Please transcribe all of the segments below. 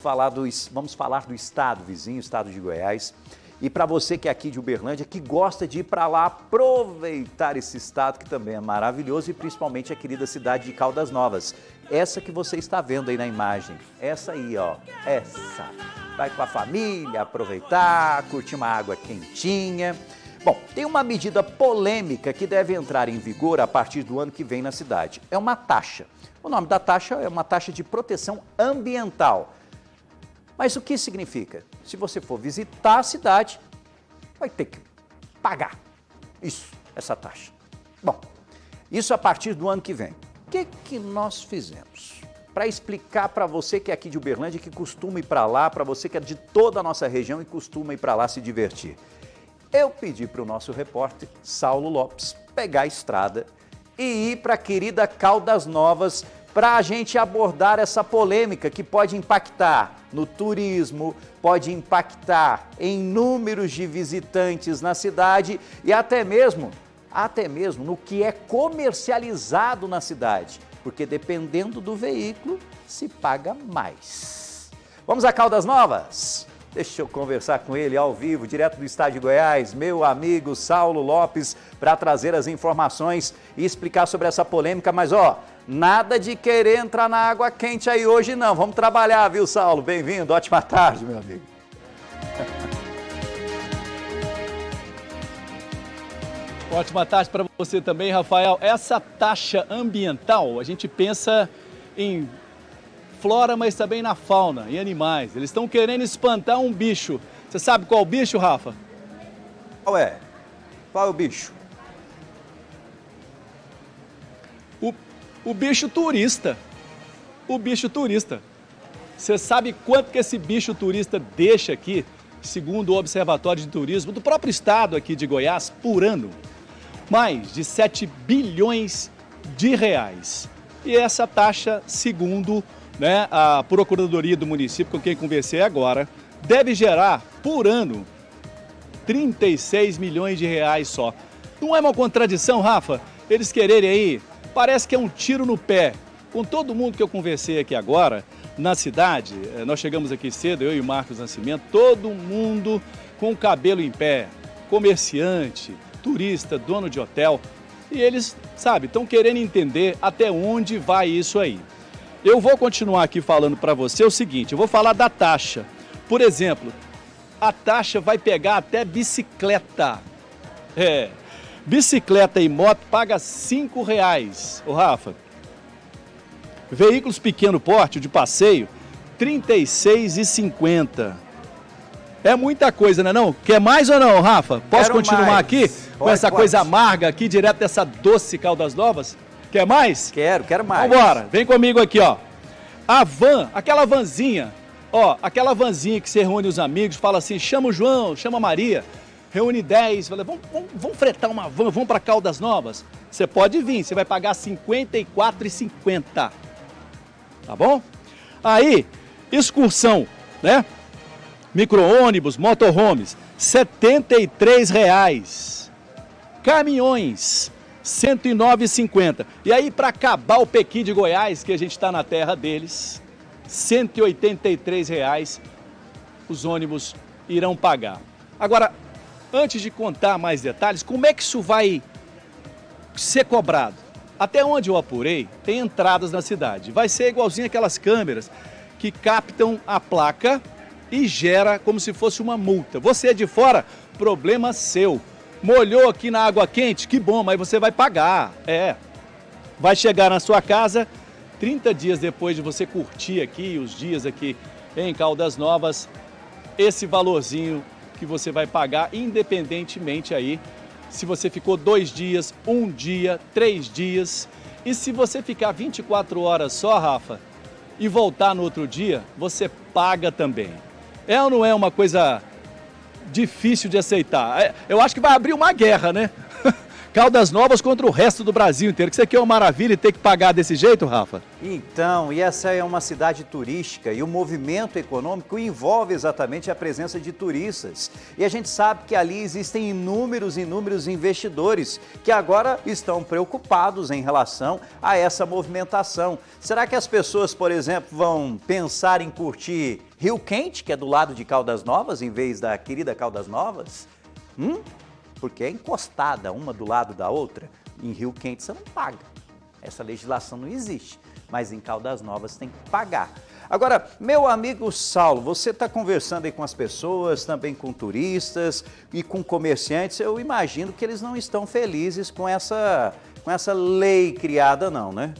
Vamos falar do estado vizinho, estado de Goiás. E para você que é aqui de Uberlândia, que gosta de ir para lá aproveitar esse estado que também é maravilhoso e principalmente a querida cidade de Caldas Novas. Essa que você está vendo aí na imagem, essa aí, ó, essa. Vai com a família aproveitar, curtir uma água quentinha. Bom, tem uma medida polêmica que deve entrar em vigor a partir do ano que vem na cidade. É uma taxa. O nome da taxa é uma taxa de proteção ambiental. Mas o que significa? Se você for visitar a cidade, vai ter que pagar essa taxa. Bom, isso a partir do ano que vem. O que nós fizemos? Para explicar para você que é aqui de Uberlândia, que costuma ir para lá, para você que é de toda a nossa região e costuma ir para lá se divertir. Eu pedi para o nosso repórter, Saulo Lopes, pegar a estrada e ir para a querida Caldas Novas para a gente abordar essa polêmica que pode impactar no turismo, pode impactar em números de visitantes na cidade e até mesmo no que é comercializado na cidade, porque dependendo do veículo se paga mais. Vamos a Caldas Novas? Deixa eu conversar com ele ao vivo, direto do estado de Goiás, meu amigo Saulo Lopes, para trazer as informações e explicar sobre essa polêmica, mas nada de querer entrar na água quente aí hoje não, vamos trabalhar, viu, Saulo? Bem-vindo, ótima tarde, meu amigo. Ótima tarde para você também, Rafael. Essa taxa ambiental, a gente pensa em flora, mas também na fauna, em animais. Eles estão querendo espantar um bicho. Você sabe qual bicho, Rafa? Qual é? Qual é o bicho? O bicho turista. O bicho turista. Você sabe quanto que esse bicho turista deixa aqui, segundo o Observatório de Turismo do próprio estado aqui de Goiás, por ano? Mais de 7 bilhões de reais. E essa taxa, segundo a Procuradoria do município, com quem conversei agora, deve gerar, por ano, 36 milhões de reais só. Não é uma contradição, Rafa? Eles quererem aí, parece que é um tiro no pé. Com todo mundo que eu conversei aqui agora, na cidade, nós chegamos aqui cedo, eu e o Marcos Nascimento, todo mundo com o cabelo em pé, comerciante, turista, dono de hotel, e eles, estão querendo entender até onde vai isso aí. Eu vou continuar aqui falando para você o seguinte, eu vou falar da taxa. Por exemplo, a taxa vai pegar até bicicleta. Bicicleta e moto paga R$ 5,00, ô Rafa. Veículos pequeno porte, de passeio, R$ 36,50. É muita coisa, né não? Quer mais ou não, Rafa? Posso continuar aqui com essa coisa amarga aqui, direto dessa doce Caldas Novas? Quer mais? Quero mais. Vambora, vem comigo aqui, ó. A van, aquela vanzinha, aquela vanzinha que você reúne os amigos, fala assim, chama o João, chama a Maria, reúne 10, fala, vamos fretar uma van, vamos para Caldas Novas. Você pode vir, você vai pagar R$ 54,50, tá bom? Aí, excursão, micro-ônibus, motorhomes, R$ 73,00. Caminhões, R$ 109,50. E aí, para acabar o Pequi de Goiás, que a gente está na terra deles, R$ 183,00 os ônibus irão pagar. Agora, antes de contar mais detalhes, como é que isso vai ser cobrado? Até onde eu apurei, tem entradas na cidade. Vai ser igualzinho aquelas câmeras que captam a placa e gera como se fosse uma multa. Você é de fora, problema seu. Molhou aqui na água quente, que bom, mas você vai pagar. Vai chegar na sua casa, 30 dias depois de você curtir aqui, os dias aqui em Caldas Novas, esse valorzinho que você vai pagar, independentemente aí, se você ficou 2 dias, 1 dia, 3 dias. E se você ficar 24 horas só, Rafa, e voltar no outro dia, você paga também. É ou não é uma coisa difícil de aceitar? Eu acho que vai abrir uma guerra, né? Caldas Novas contra o resto do Brasil inteiro. Que isso aqui é uma maravilha e ter que pagar desse jeito, Rafa? Então, e essa é uma cidade turística e o movimento econômico envolve exatamente a presença de turistas. E a gente sabe que ali existem inúmeros investidores que agora estão preocupados em relação a essa movimentação. Será que as pessoas, por exemplo, vão pensar em curtir Rio Quente, que é do lado de Caldas Novas, em vez da querida Caldas Novas? Porque é encostada uma do lado da outra. Em Rio Quente você não paga. Essa legislação não existe. Mas em Caldas Novas tem que pagar. Agora, meu amigo Saulo, você está conversando aí com as pessoas, também com turistas e com comerciantes. Eu imagino que eles não estão felizes com essa lei criada não, né?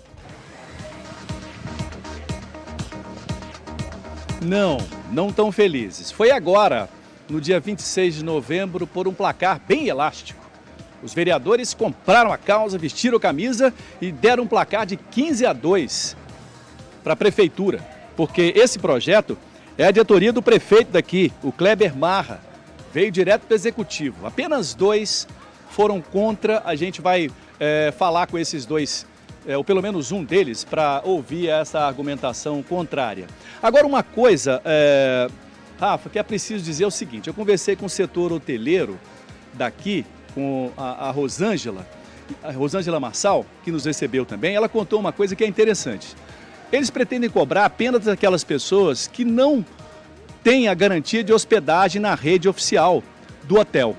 Não tão felizes. Foi agora, no dia 26 de novembro, por um placar bem elástico. Os vereadores compraram a causa, vestiram a camisa e deram um placar de 15-2 para a prefeitura. Porque esse projeto é a diretoria do prefeito daqui, o Kleber Marra. Veio direto para o executivo. Apenas 2 foram contra. A gente vai falar com esses 2, ou pelo menos um deles, para ouvir essa argumentação contrária. Agora, uma coisa, Rafa, que é preciso dizer é o seguinte. Eu conversei com o setor hoteleiro daqui, com a Rosângela Marçal, que nos recebeu também. Ela contou uma coisa que é interessante. Eles pretendem cobrar apenas daquelas pessoas que não têm a garantia de hospedagem na rede oficial do hotel.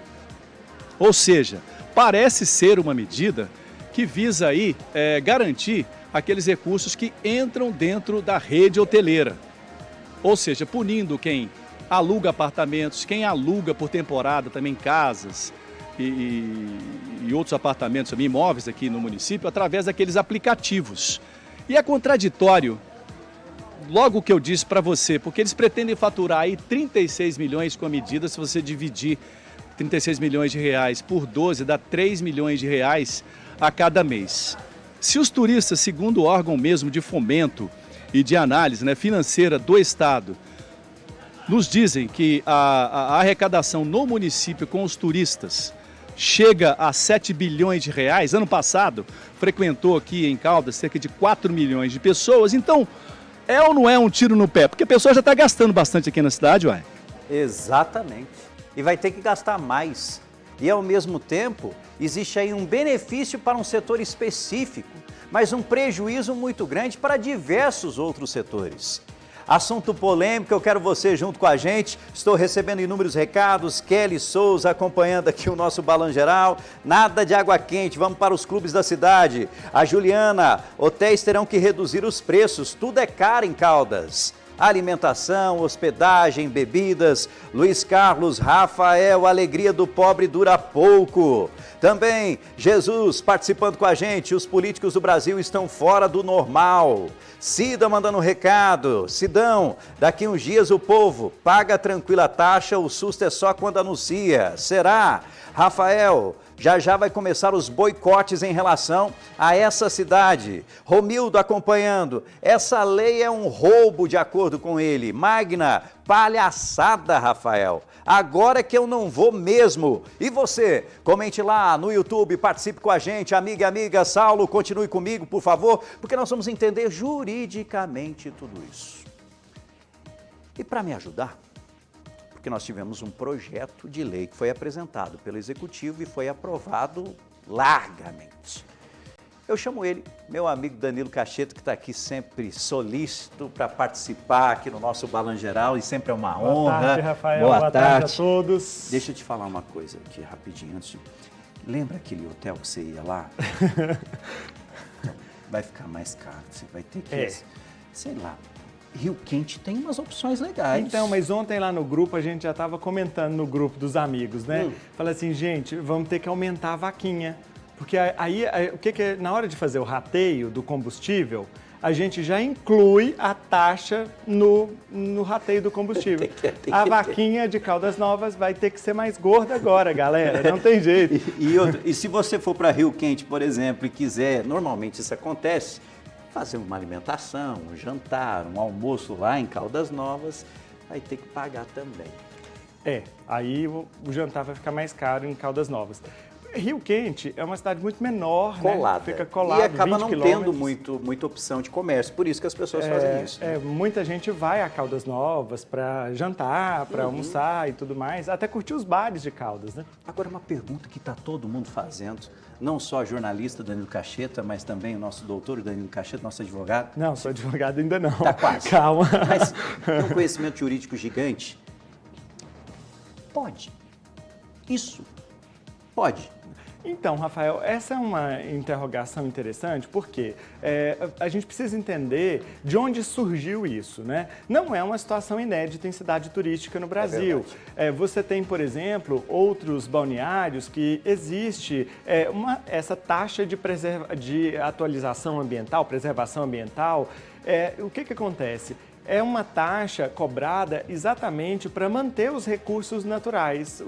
Ou seja, parece ser uma medida que visa aí garantir aqueles recursos que entram dentro da rede hoteleira. Ou seja, punindo quem aluga apartamentos, quem aluga por temporada também casas e outros apartamentos, também, imóveis aqui no município, através daqueles aplicativos. E é contraditório, logo o que eu disse para você, porque eles pretendem faturar aí 36 milhões com a medida, se você dividir 36 milhões de reais por 12, dá 3 milhões de reais a cada mês. Se os turistas, segundo o órgão mesmo de fomento e de análise financeira do Estado, nos dizem que a arrecadação no município com os turistas chega a 7 bilhões de reais. Ano passado, frequentou aqui em Caldas cerca de 4 milhões de pessoas. Então, é ou não é um tiro no pé? Porque a pessoa já está gastando bastante aqui na cidade, ué. Exatamente. E vai ter que gastar mais. E, ao mesmo tempo, existe aí um benefício para um setor específico, mas um prejuízo muito grande para diversos outros setores. Assunto polêmico, eu quero você junto com a gente. Estou recebendo inúmeros recados. Kelly Souza acompanhando aqui o nosso Balanço Geral. Nada de água quente, vamos para os clubes da cidade. A Juliana, hotéis terão que reduzir os preços, tudo é caro em Caldas. Alimentação, hospedagem, bebidas. Luiz Carlos, Rafael, alegria do pobre dura pouco. Também, Jesus participando com a gente, os políticos do Brasil estão fora do normal. Cida mandando um recado. Cidão, daqui uns dias o povo paga tranquila taxa, o susto é só quando anuncia. Será? Rafael, já vai começar os boicotes em relação a essa cidade. Romildo acompanhando. Essa lei é um roubo de acordo com ele. Magna, palhaçada, Rafael. Agora que eu não vou mesmo. E você? Comente lá no YouTube, participe com a gente. Amiga e amiga, Saulo, continue comigo, por favor, porque nós vamos entender juridicamente tudo isso. E para me ajudar, porque nós tivemos um projeto de lei que foi apresentado pelo Executivo e foi aprovado largamente. Eu chamo ele, meu amigo Danilo Cacheto, que está aqui sempre solícito para participar aqui no nosso Balanço Geral e sempre é uma honra. Boa tarde, Rafael. Boa tarde a todos. Deixa eu te falar uma coisa aqui rapidinho antes de... Lembra aquele hotel que você ia lá? Vai ficar mais caro, você vai ter que... Sei lá. Rio Quente tem umas opções legais. Então, mas ontem lá no grupo, a gente já estava comentando no grupo dos amigos, né? Falei assim, gente, vamos ter que aumentar a vaquinha. Porque aí, na hora de fazer o rateio do combustível, a gente já inclui a taxa no rateio do combustível. A vaquinha de Caldas Novas vai ter que ser mais gorda agora, galera. Não tem jeito. E se você for para Rio Quente, por exemplo, e quiser, normalmente isso acontece, fazer uma alimentação, um jantar, um almoço lá em Caldas Novas, vai ter que pagar também. Aí o jantar vai ficar mais caro em Caldas Novas. Rio Quente é uma cidade muito menor, Colada. né? Fica colado, e acaba 20 não quilômetros. tendo muita opção de comércio, por isso que as pessoas fazem isso. Né? Muita gente vai a Caldas Novas para jantar, para almoçar e tudo mais, até curtir os bares de Caldas, né? Agora, uma pergunta que está todo mundo fazendo, não só a jornalista Danilo Cacheta, mas também o nosso doutor Danilo Cacheta, nosso advogado. Não, sou advogado ainda não. Tá quase. Calma. Mas tem um conhecimento jurídico gigante. Pode. Isso. Pode. Então, Rafael, essa é uma interrogação interessante porque a gente precisa entender de onde surgiu isso, né? Não é uma situação inédita em cidade turística no Brasil. Você tem, por exemplo, outros balneários que existe essa taxa de atualização ambiental, preservação ambiental. O que acontece? É uma taxa cobrada exatamente para manter os recursos naturais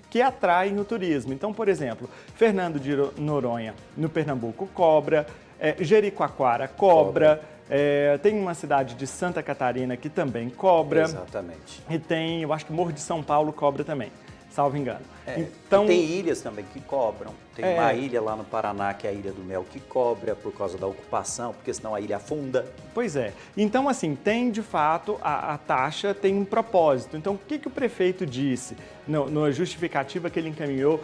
que atraem o turismo. Então, por exemplo, Fernando de Noronha, no Pernambuco, cobra, Jericoacoara cobra, tem uma cidade de Santa Catarina que também cobra. Exatamente. E tem, eu acho que Morro de São Paulo cobra também, salvo engano. Então, e tem ilhas também que cobram. Tem uma ilha lá no Paraná, que é a Ilha do Mel, que cobra por causa da ocupação, porque senão a ilha afunda. Pois é. Então, assim, tem de fato, a taxa tem um propósito. Então, o que o prefeito disse na justificativa que ele encaminhou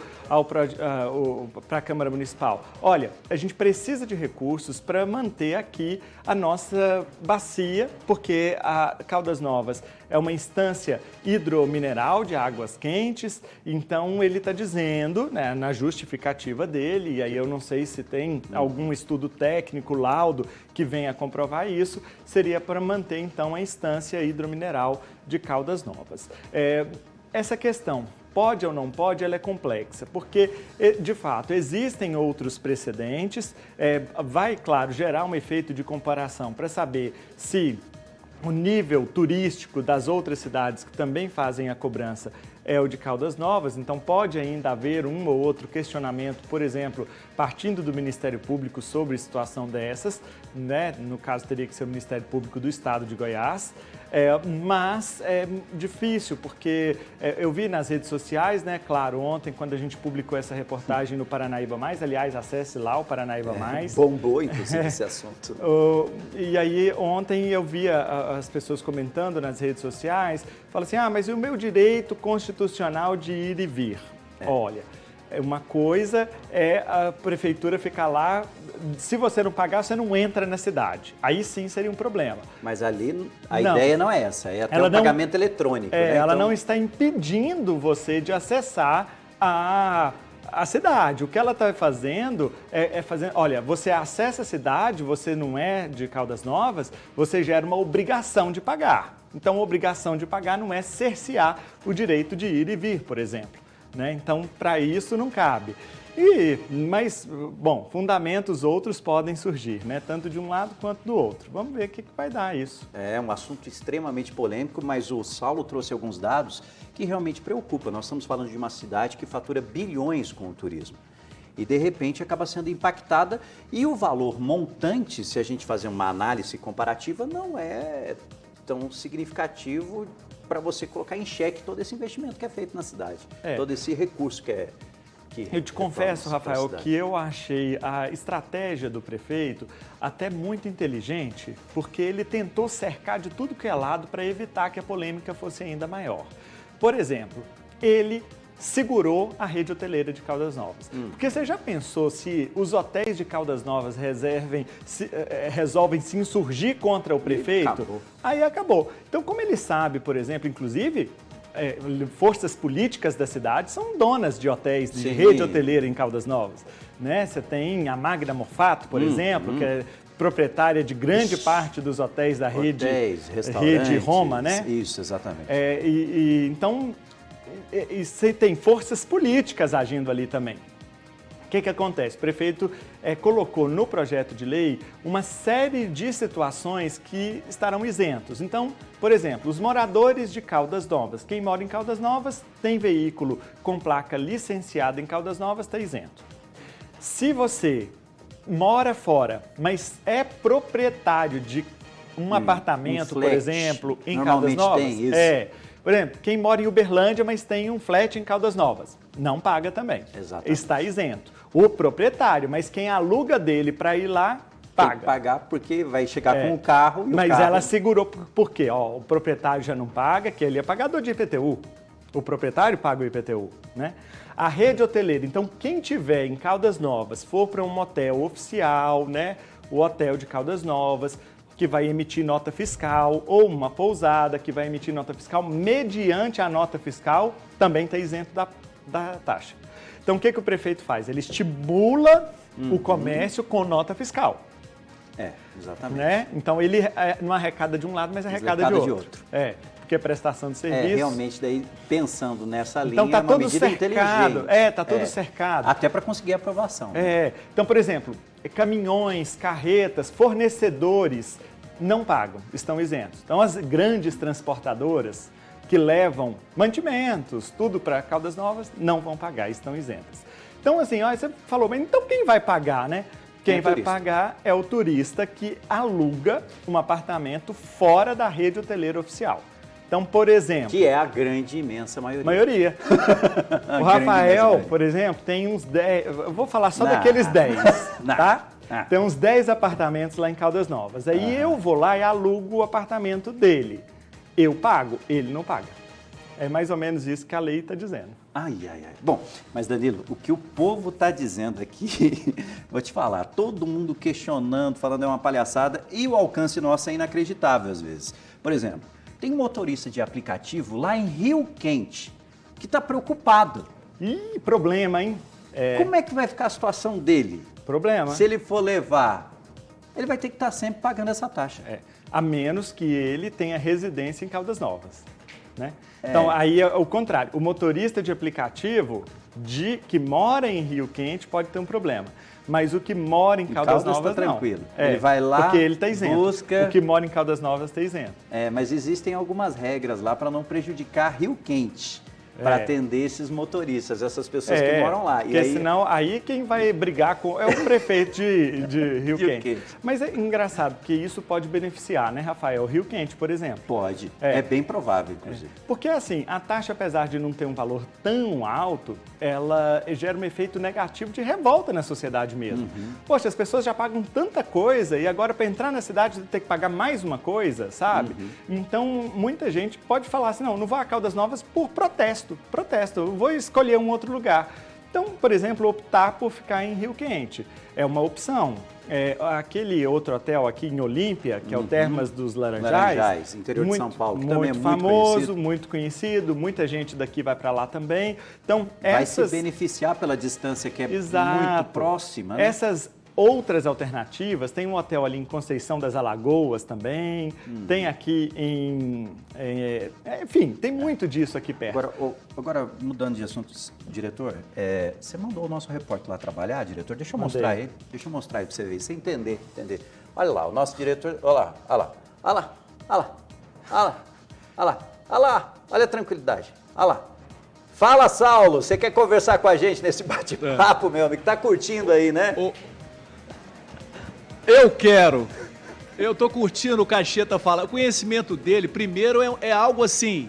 para a Câmara Municipal? Olha, a gente precisa de recursos para manter aqui a nossa bacia, porque a Caldas Novas é uma instância hidromineral de águas quentes, então ele está dizendo, né, na justificativa dele, e aí eu não sei se tem algum estudo técnico, laudo, que venha comprovar isso, seria para manter então a instância hidromineral de Caldas Novas. Essa questão, pode ou não pode, ela é complexa, porque, de fato, existem outros precedentes, vai, claro, gerar um efeito de comparação para saber se o nível turístico das outras cidades que também fazem a cobrança é o de Caldas Novas, então pode ainda haver um ou outro questionamento, por exemplo, partindo do Ministério Público sobre situação dessas, né? No caso teria que ser o Ministério Público do Estado de Goiás, mas é difícil, porque eu vi nas redes sociais, né? Claro, ontem quando a gente publicou essa reportagem no Paranaíba Mais, aliás, acesse lá o Paranaíba Mais. Bombou, inclusive, esse assunto. E aí ontem eu via as pessoas comentando nas redes sociais, falam assim, mas e o meu direito constitucional de ir e vir? Olha, uma coisa é a prefeitura ficar lá, se você não pagar, você não entra na cidade. Aí sim seria um problema. Mas ali a ideia não é essa, é até um pagamento eletrônico. Né? Ela não está impedindo você de acessar a cidade. O que ela está fazendo olha, você acessa a cidade, você não é de Caldas Novas, você gera uma obrigação de pagar. Então, a obrigação de pagar não é cercear o direito de ir e vir, por exemplo. Né? Então, para isso não cabe. Mas, bom, fundamentos outros podem surgir, né? Tanto de um lado quanto do outro. Vamos ver o que vai dar isso. É um assunto extremamente polêmico, mas o Saulo trouxe alguns dados que realmente preocupam. Nós estamos falando de uma cidade que fatura bilhões com o turismo. E, de repente, acaba sendo impactada. E o valor montante, se a gente fazer uma análise comparativa, não é tão significativo para você colocar em xeque todo esse investimento que é feito na cidade. Todo esse recurso que é... Eu te confesso, Rafael, que eu achei a estratégia do prefeito até muito inteligente, porque ele tentou cercar de tudo que é lado para evitar que a polêmica fosse ainda maior. Por exemplo, ele segurou a rede hoteleira de Caldas Novas. Porque você já pensou se os hotéis de Caldas Novas resolvem se insurgir contra o prefeito? Acabou. Aí acabou. Então, como ele sabe, por exemplo, inclusive... forças políticas da cidade são donas de hotéis, de rede hoteleira em Caldas Novas. Né? Você tem a Magda Mofato, por exemplo, que é proprietária de grande parte dos hotéis da rede Roma, né? Isso, exatamente. Então, você tem forças políticas agindo ali também. O que acontece? O prefeito colocou no projeto de lei uma série de situações que estarão isentos. Então, por exemplo, os moradores de Caldas Novas. Quem mora em Caldas Novas tem veículo com placa licenciada em Caldas Novas, está isento. Se você mora fora, mas é proprietário de um apartamento, por exemplo, em Caldas Novas, tem isso. Por exemplo, quem mora em Uberlândia, mas tem um flat em Caldas Novas, não paga também. Exatamente. Está isento. O proprietário, mas quem aluga dele para ir lá, paga. Tem que pagar porque vai chegar com o carro e Mas o carro... ela segurou por quê? Ó, o proprietário já não paga, que ele é pagador de IPTU. O proprietário paga o IPTU, né? A rede hoteleira, então quem tiver em Caldas Novas, for para um motel oficial, né? O hotel de Caldas Novas, que vai emitir nota fiscal, ou uma pousada que vai emitir nota fiscal, mediante a nota fiscal, também está isento da taxa. Então, o que o prefeito faz? Ele estimula o comércio com nota fiscal. Exatamente. Né? Então, ele não arrecada de um lado, mas arrecada de outro. Porque é prestação de serviço. Realmente, daí, pensando nessa linha, então, tá é uma todo medida cercado. inteligente. Tá todo cercado. Até para conseguir aprovação. Né? Então, por exemplo, caminhões, carretas, fornecedores não pagam, estão isentos. Então, as grandes transportadoras que levam mantimentos, tudo para Caldas Novas, não vão pagar, estão isentas. Então, assim, ó, você falou, mas então quem vai pagar, né? Quem vai pagar é o turista que aluga um apartamento fora da rede hoteleira oficial. Então, por exemplo... Que é a grande, imensa maioria. O Rafael, por exemplo, tem uns 10... Eu vou falar só daqueles 10, tá? Tem uns 10 apartamentos lá em Caldas Novas. Aí eu vou lá e alugo o apartamento dele. Eu pago, ele não paga. É mais ou menos isso que a lei está dizendo. Bom, mas Danilo, o que o povo está dizendo aqui, vou te falar, todo mundo questionando, falando é uma palhaçada, e o alcance nosso é inacreditável às vezes. Por exemplo, tem um motorista de aplicativo lá em Rio Quente que está preocupado. Ih, problema, hein? Como é que vai ficar a situação dele? Problema. Se ele for levar, ele vai ter que estar sempre pagando essa taxa. A menos que ele tenha residência em Caldas Novas, né? Então, aí é o contrário. O motorista de aplicativo que mora em Rio Quente pode ter um problema. Mas o que mora em Caldas Novas, tá tranquilo. Não. Ele vai lá, porque ele está isento. busca... O que mora em Caldas Novas está isento. Mas existem algumas regras lá para não prejudicar Rio Quente, para atender esses motoristas, essas pessoas que moram lá. Porque senão, aí quem vai brigar é o prefeito de Rio Quente. Mas é engraçado, porque isso pode beneficiar, né, Rafael? Rio Quente, por exemplo. Pode. É bem provável, inclusive. Porque, assim, a taxa, apesar de não ter um valor tão alto, ela gera um efeito negativo de revolta na sociedade mesmo. Poxa, as pessoas já pagam tanta coisa e agora, para entrar na cidade, tem que pagar mais uma coisa, sabe? Então, muita gente pode falar assim, não vou a Caldas Novas por protesto, eu vou escolher um outro lugar. Então, por exemplo, optar por ficar em Rio Quente é uma opção. Aquele outro hotel aqui em Olímpia, que é o Termas dos Laranjais, interior de São Paulo, que também é muito famoso, conhecido. Muito conhecido, muita gente daqui vai para lá também. Então, vai se beneficiar pela distância que é muito próxima. Né? Essas outras alternativas, tem um hotel ali em Conceição das Alagoas também, tem aqui enfim, tem muito disso aqui perto. Agora mudando de assunto, diretor, você mandou o nosso repórter lá trabalhar, diretor? Deixa eu mostrar ele para você ver, você entender. Olha lá, o nosso diretor, olha lá, olha a tranquilidade, olha lá. Fala, Saulo, você quer conversar com a gente nesse bate-papo, meu amigo? Tá curtindo aí, né? Eu quero. Eu tô curtindo o Cacheta falar. O conhecimento dele, primeiro, é algo assim.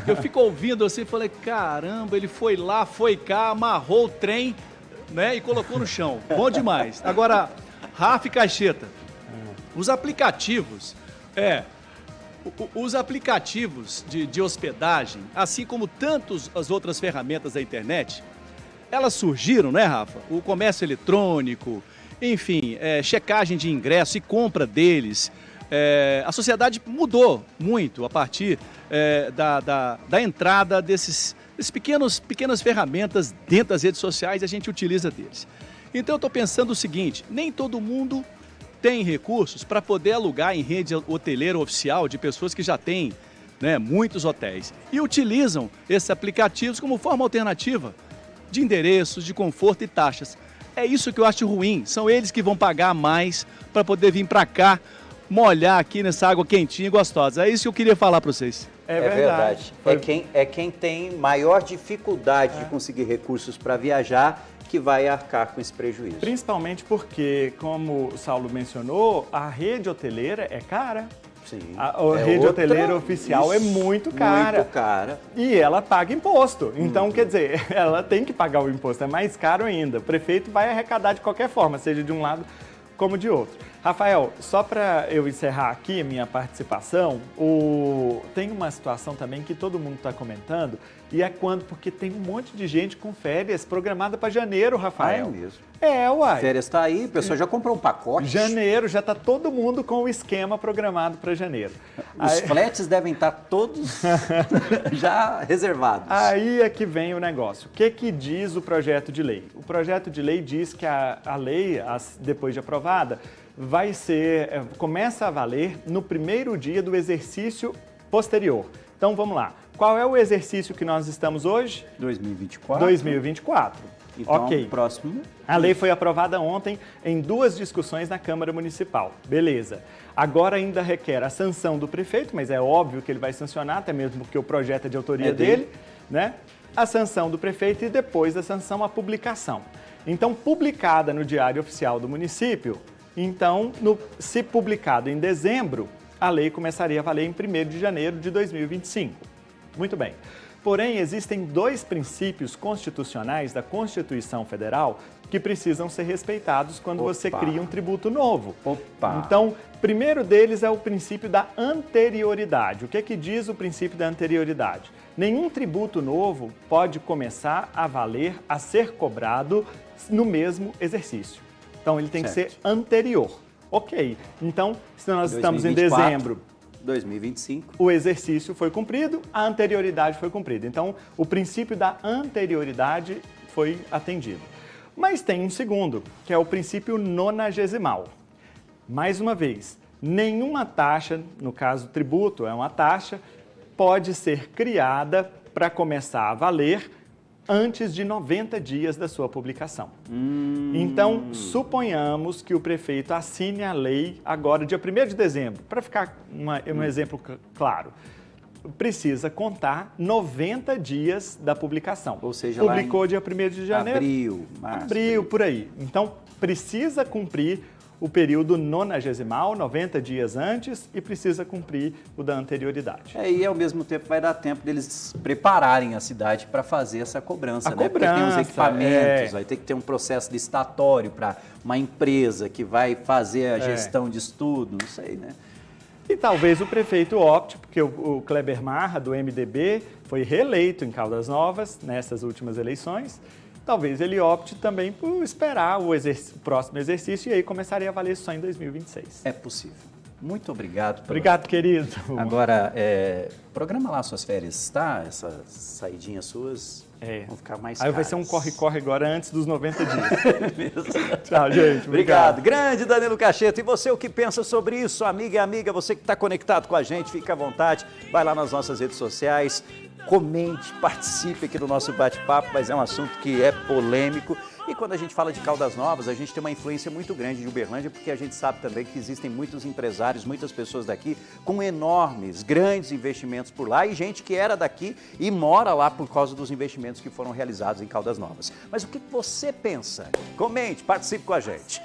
Eu fico ouvindo assim e falei, caramba, ele foi lá, foi cá, amarrou o trem, né, e colocou no chão. Bom demais. Agora, Rafa e Cacheta, os aplicativos, os aplicativos de hospedagem, assim como tantas as outras ferramentas da internet, elas surgiram, né, Rafa? O comércio eletrônico, enfim, checagem de ingresso e compra deles. A sociedade mudou muito a partir da entrada desses pequenas ferramentas dentro das redes sociais, a gente utiliza deles. Então eu estou pensando o seguinte, nem todo mundo tem recursos para poder alugar em rede hoteleira oficial de pessoas que já têm, né, muitos hotéis e utilizam esses aplicativos como forma alternativa de endereços, de conforto e taxas. É isso que eu acho ruim, são eles que vão pagar mais para poder vir para cá, molhar aqui nessa água quentinha e gostosa. É isso que eu queria falar para vocês. É verdade. Quem tem maior dificuldade de conseguir recursos para viajar que vai arcar com esse prejuízo. Principalmente porque, como o Saulo mencionou, a rede hoteleira é cara. Sim. A É rede outra- hoteleira oficial é Isso, muito cara. Muito cara. E ela paga imposto. Então, quer dizer, ela tem que pagar o imposto, é mais caro ainda. O prefeito vai arrecadar de qualquer forma, seja de um lado como de outro. Rafael, só para eu encerrar aqui a minha participação, tem uma situação também que todo mundo está comentando, e é porque tem um monte de gente com férias programada para janeiro, Rafael. Ah, é mesmo? É, uai. Férias está aí, a pessoa já comprou um pacote. Janeiro, já está todo mundo com o esquema programado para janeiro. Os fletes devem estar todos já reservados. Aí é que vem o negócio. O que diz o projeto de lei? O projeto de lei diz que a lei, depois de aprovada, começa a valer no primeiro dia do exercício posterior. Então vamos lá. Qual é o exercício que nós estamos hoje? 2024. 2024. Então, Ok. próximo. A lei foi aprovada ontem em 2 discussões na Câmara Municipal. Beleza. Agora ainda requer a sanção do prefeito, mas é óbvio que ele vai sancionar, até mesmo porque o projeto é de autoria dele, né? A sanção do prefeito e depois da sanção a publicação. Então, publicada no Diário Oficial do município, então, se publicado em dezembro, a lei começaria a valer em 1º de janeiro de 2025. Muito bem. Porém, existem 2 princípios constitucionais da Constituição Federal que precisam ser respeitados quando você cria um tributo novo. Então, primeiro deles é o princípio da anterioridade. O que diz o princípio da anterioridade? Nenhum tributo novo pode começar a valer, a ser cobrado no mesmo exercício. Então, ele tem que ser anterior. Ok. Então, se nós estamos em dezembro... 2025. O exercício foi cumprido, a anterioridade foi cumprida. Então, o princípio da anterioridade foi atendido. Mas tem um segundo, que é o princípio nonagesimal. Mais uma vez, nenhuma taxa, no caso tributo é uma taxa, pode ser criada para começar a valer antes de 90 dias da sua publicação. Então, suponhamos que o prefeito assine a lei agora, dia 1º de dezembro, para ficar um exemplo claro. Precisa contar 90 dias da publicação. Ou seja, publicou dia 1º de janeiro. Abril, março. Abril, por aí. Então, precisa cumprir o período nonagesimal, 90 dias antes, e precisa cumprir o da anterioridade. E ao mesmo tempo vai dar tempo deles prepararem a cidade para fazer essa cobrança, né? Porque tem os equipamentos, vai ter que ter um processo licitatório para uma empresa que vai fazer a gestão de estudo, não sei, né? E talvez o prefeito opte, porque o Kleber Marra, do MDB, foi reeleito em Caldas Novas nessas últimas eleições. Talvez ele opte também por esperar o próximo exercício e aí começaria a valer só em 2026. É possível. Muito obrigado. Obrigado, querido. Agora, programa lá suas férias, tá? Essas saidinhas suas vão ficar mais caras. Aí vai ser um corre-corre agora antes dos 90 dias. Tchau, gente. Obrigado. Grande Danilo Cacheto. E você, o que pensa sobre isso? Amiga e amiga, você que está conectado com a gente, fica à vontade. Vai lá nas nossas redes sociais, comente, participe aqui do nosso bate-papo, mas é um assunto que é polêmico. E quando a gente fala de Caldas Novas, a gente tem uma influência muito grande de Uberlândia, porque a gente sabe também que existem muitos empresários, muitas pessoas daqui com enormes, grandes investimentos por lá e gente que era daqui e mora lá por causa dos investimentos que foram realizados em Caldas Novas. Mas o que você pensa? Comente, participe com a gente.